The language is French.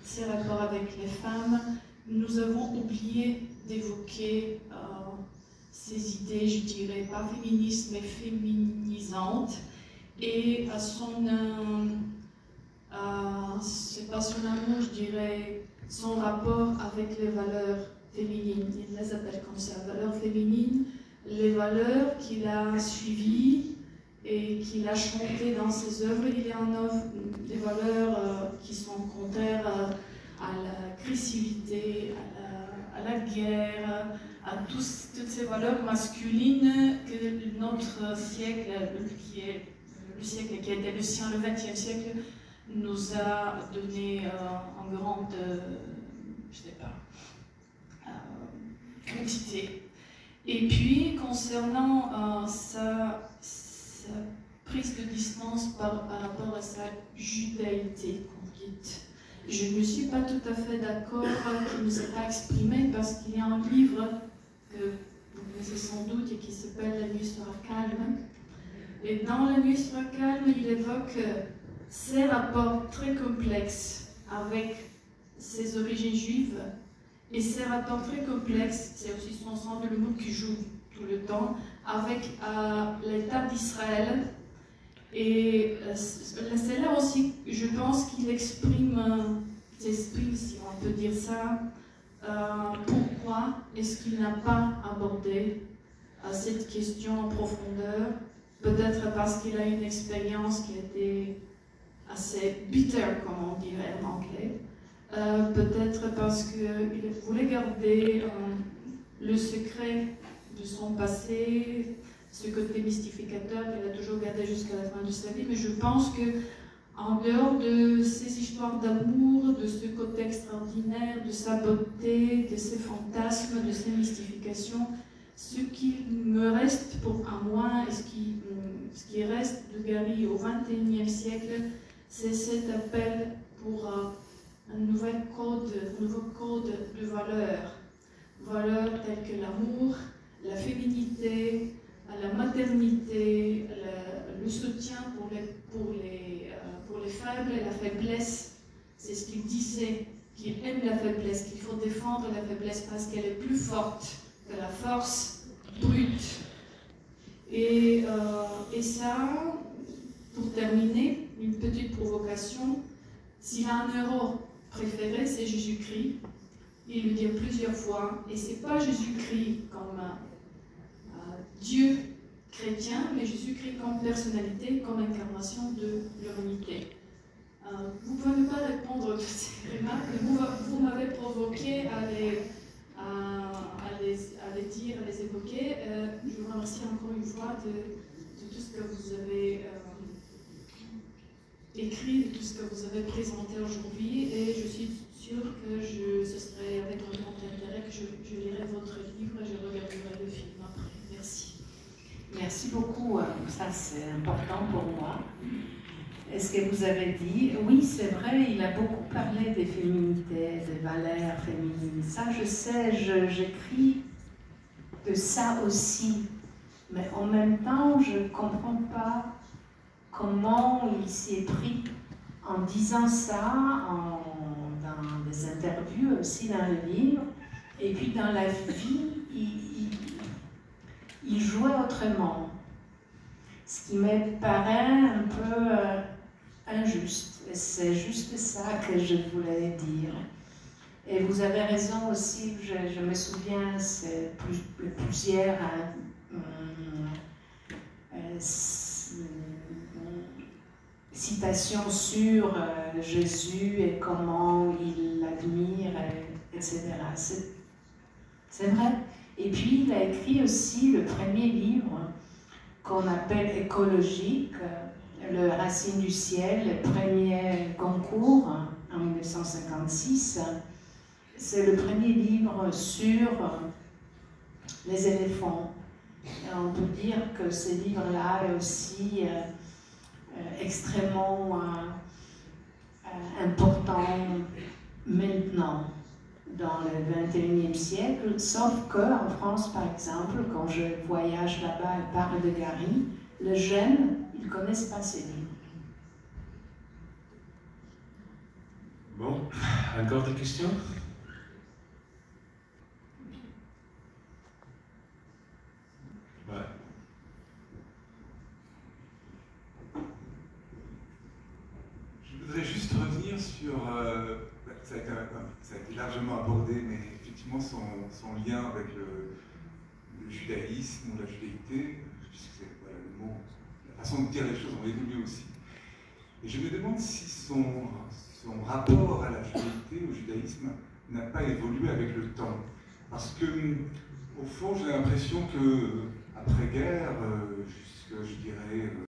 ses rapports avec les femmes, nous avons oublié d'évoquer ces idées, je dirais, pas féministes, mais féminisantes. Et c'est pas son amour, je dirais, son rapport avec les valeurs féminines. Il les appelle comme ça, valeurs féminines, les valeurs qu'il a suivies et qu'il a chantées dans ses œuvres. Il y en a des valeurs qui sont contraires à l'agressivité, à la guerre, à toutes ces valeurs masculines que notre siècle, qui est le siècle qui a été le sien, le XXe siècle, nous a donné en grande, je sais pas, quantité. Et puis, concernant sa prise de distance par rapport à sa judaïté, qu'on dit, je ne suis pas tout à fait d'accord qu'il ne s'est pas exprimé, parce qu'il y a un livre que vous connaissez sans doute et qui s'appelle La nuit sera calme. Et dans La nuit sera calme, il évoque ses rapports très complexes avec ses origines juives, et ces rapports très complexes, c'est aussi son sens de l'humour qui joue tout le temps, avec l'État d'Israël. Et c'est là aussi, je pense qu'il exprime, si on peut dire ça, pourquoi est-ce qu'il n'a pas abordé cette question en profondeur. Peut-être parce qu'il a une expérience qui a été assez bitter, comme on dirait en anglais. Peut-être parce qu'il voulait garder le secret de son passé, ce côté mystificateur qu'il a toujours gardé jusqu'à la fin de sa vie. Mais je pense que, en dehors de ces histoires d'amour, de ce côté extraordinaire, de sa beauté, de ses fantasmes, de ses mystifications, ce qui me reste à moi, et ce qui reste de Gary au XXIe siècle, c'est cet appel pour un nouveau code de valeurs. Valeurs telles que l'amour, la féminité, la maternité, le soutien pour les faibles et la faiblesse. C'est ce qu'il disait, qu'il aime la faiblesse, qu'il faut défendre la faiblesse parce qu'elle est plus forte que la force brute. Et ça, pour terminer, une petite provocation. S'il a un héros préféré, c'est Jésus-Christ. Il le dit plusieurs fois. Et c'est pas Jésus-Christ comme Dieu chrétien, mais Jésus-Christ comme personnalité, comme incarnation de l'humanité. Vous ne pouvez pas répondre à ces remarques, mais vous m'avez provoqué à les dire, à les évoquer. Je vous remercie encore une fois de tout ce que vous avez écrit, de tout ce que vous avez présenté aujourd'hui, et je suis sûre que ce serait avec un grand intérêt que je lirai votre livre et je regarderai le film après. Merci. Merci beaucoup, ça c'est important pour moi. Est-ce que vous avez dit, oui c'est vrai, il a beaucoup parlé des féminités, des valeurs féminines, ça je sais, j'écris de ça aussi, mais en même temps je ne comprends pas comment il s'y est pris en disant ça, dans des interviews aussi dans le livre, et puis dans la vie, il jouait autrement. Ce qui me paraît un peu injuste. C'est juste ça que je voulais dire. Et vous avez raison aussi, je me souviens, c'est plusieurs citations sur Jésus et comment il l'admire, etc. C'est vrai. Et puis il a écrit aussi le premier livre qu'on appelle écologique, Le Racine du ciel, le premier concours en 1956. C'est le premier livre sur les éléphants. Et on peut dire que ce livre-là est aussi extrêmement important maintenant dans le XXIe siècle, sauf qu'en France, par exemple, quand je voyage là-bas et parle de Gary, les jeunes, ils ne connaissent pas ces livres. Bon, encore des questions? Ouais. Je voudrais juste revenir sur, ça a été largement abordé, mais effectivement son lien avec le judaïsme ou la judaïté, puisque c'est voilà, le mot, la façon de dire les choses ont évolué aussi. Et je me demande si son rapport à la judaïté, au judaïsme, n'a pas évolué avec le temps. Parce que, au fond, j'ai l'impression que, après-guerre, jusque, je dirais,